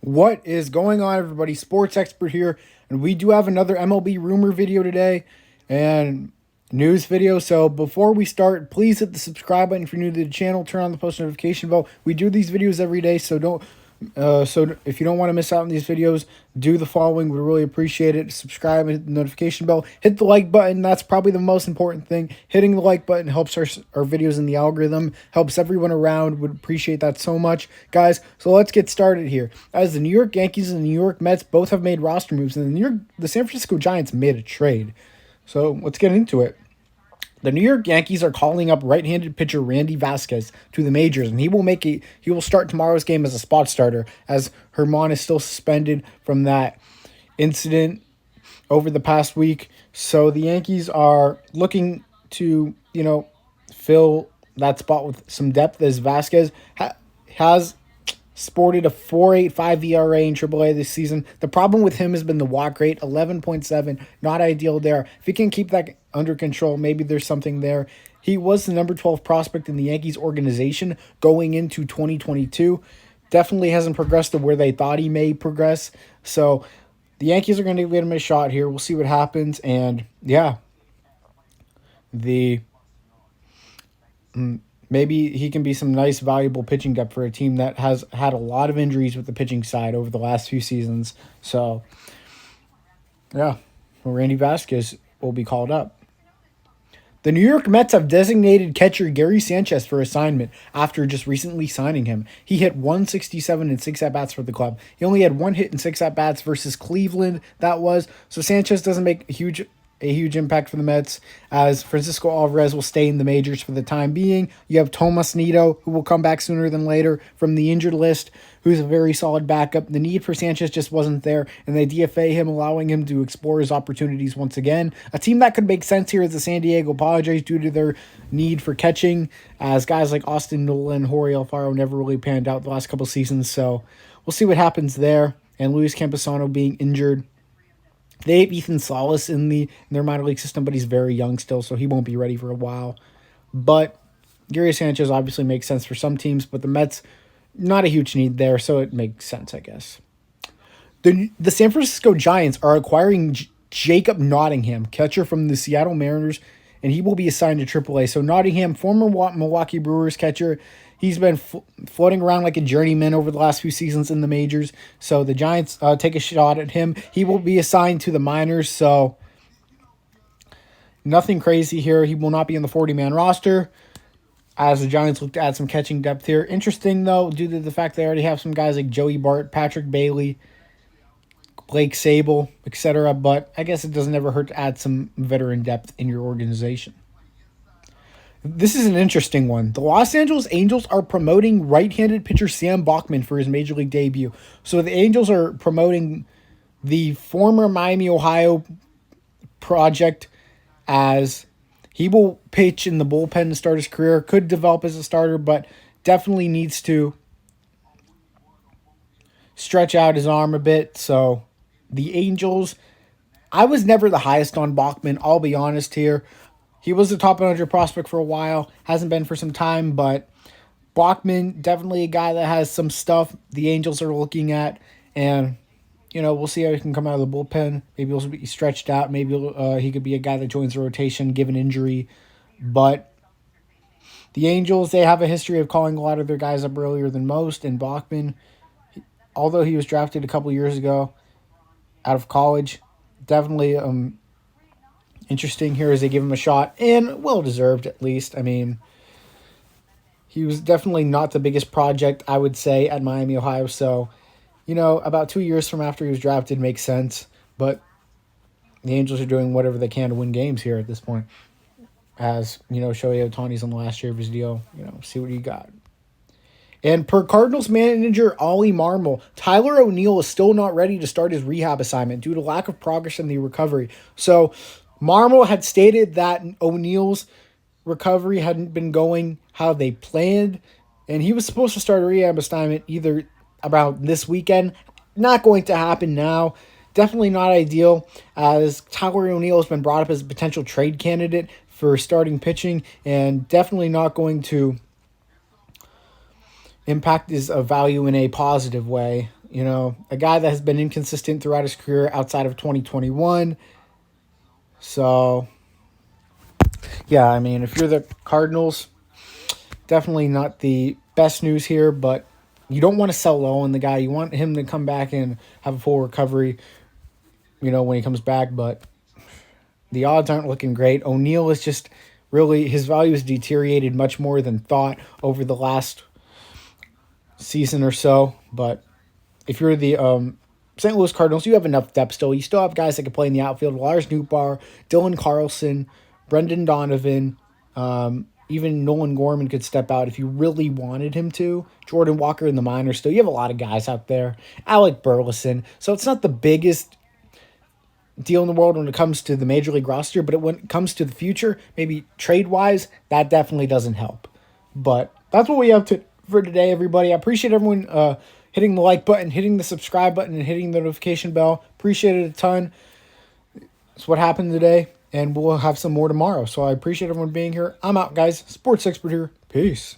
What is going on, everybody? Sports expert here, and we do have another MLB rumor video today and news video. So before we start, please hit the subscribe button if you're new to the channel. Turn on the post notification bell. We do these videos every day, so don't. So if you don't want to miss out on these videos, do the following. We really appreciate it. Subscribe and hit the notification bell. Hit the like button. That's probably the most important thing. Hitting the like button helps our videos in the algorithm. Helps everyone around. Would appreciate that so much. Guys, so let's get started here. As the New York Yankees and the New York Mets both have made roster moves, and the San Francisco Giants made a trade. So let's get into it. The New York Yankees are calling up right-handed pitcher Randy Vasquez to the majors, and he will start tomorrow's game as a spot starter, as Herman is still suspended from that incident over the past week. So the Yankees are looking to, fill that spot with some depth, as Vasquez has sported a 4.85 ERA in AAA this season. The problem with him has been the walk rate, 11.7, not ideal there. If he can keep that under control, maybe there's something there. He was the number 12 prospect in the Yankees organization going into 2022. Definitely hasn't progressed to where they thought he may progress. So the Yankees are going to give him a shot here. We'll see what happens. And yeah, maybe he can be some nice, valuable pitching depth for a team that has had a lot of injuries with the pitching side over the last few seasons. So, yeah, Randy Vasquez will be called up. The New York Mets have designated catcher Gary Sanchez for assignment after just recently signing him. He hit 167 in 6 at-bats for the club. He only had 1 hit in 6 at-bats versus Cleveland, that was. So Sanchez doesn't make a huge impact for the Mets, as Francisco Alvarez will stay in the majors for the time being. You have Tomas Nido, who will come back sooner than later from the injured list, who's a very solid backup. The need for Sanchez just wasn't there, and they DFA him, allowing him to explore his opportunities once again. A team that could make sense here is the San Diego Padres due to their need for catching, as guys like Austin Nola and Jorge Alfaro never really panned out the last couple seasons, so we'll see what happens there. And Luis Campusano being injured. They have Ethan Salas in their minor league system, but he's very young still, so he won't be ready for a while. But Gary Sanchez obviously makes sense for some teams, but the Mets, not a huge need there, so it makes sense, I guess. The San Francisco Giants are acquiring Jacob Nottingham, catcher from the Seattle Mariners, and he will be assigned to AAA. So Nottingham, former Milwaukee Brewers catcher, he's been floating around like a journeyman over the last few seasons in the majors. So the Giants take a shot at him. He will be assigned to the minors, so nothing crazy here. He will not be in the 40-man roster, as the Giants look to add some catching depth here. Interesting, though, due to the fact they already have some guys like Joey Bart, Patrick Bailey, Blake Sable, etc. But I guess it doesn't ever hurt to add some veteran depth in your organization. This is an interesting one. The Los Angeles Angels are promoting right-handed pitcher Sam Bachman for his major league debut. So the Angels are promoting the former Miami, Ohio project, as he will pitch in the bullpen to start his career. Could develop as a starter, but definitely needs to stretch out his arm a bit. So the Angels, I was never the highest on Bachman, I'll be honest here. He was the top 100 prospect for a while, hasn't been for some time, but Bachman, definitely a guy that has some stuff the Angels are looking at, and we'll see how he can come out of the bullpen. Maybe he'll be stretched out. Maybe he could be a guy that joins the rotation given injury. But the Angels, they have a history of calling a lot of their guys up earlier than most, and Bachman, although he was drafted a couple years ago out of college, definitely interesting here as they give him a shot, and well-deserved at least. I mean, he was definitely not the biggest project, I would say, at Miami, Ohio, so about 2 years from after he was drafted makes sense, but the Angels are doing whatever they can to win games here at this point. As, Shohei Ohtani's on the last year of his deal, see what you got. And per Cardinals manager Ollie Marmol, Tyler ONeill is still not ready to start his rehab assignment due to lack of progress in the recovery. So Marmol had stated that O'Neill's recovery hadn't been going how they planned, and he was supposed to start a rehab assignment either about this weekend. Not going to happen now. Definitely not ideal, as Tyler ONeill has been brought up as a potential trade candidate for starting pitching, and definitely not going to impact his value in a positive way. You know, a guy that has been inconsistent throughout his career outside of 2021. So, yeah, I mean, if you're the Cardinals, definitely not the best news here, but you don't want to sell low on the guy. You want him to come back and have a full recovery, when he comes back, but the odds aren't looking great. ONeill is just really, his value has deteriorated much more than thought over the last season or so, but if you're the St. Louis Cardinals, you have enough depth still. You still have guys that can play in the outfield. Lars Nootbaar, Dylan Carlson, Brendan Donovan, even Nolan Gorman could step out if you really wanted him to. Jordan Walker in the minors still. You have a lot of guys out there. Alec Burleson. So it's not the biggest deal in the world when it comes to the Major League roster, but when it comes to the future, maybe trade-wise, that definitely doesn't help. But that's what we have for today, everybody. I appreciate everyone hitting the like button, hitting the subscribe button, and hitting the notification bell. Appreciate it a ton. It's what happened today, and we'll have some more tomorrow. So I appreciate everyone being here. I'm out, guys. Sports expert here. Peace.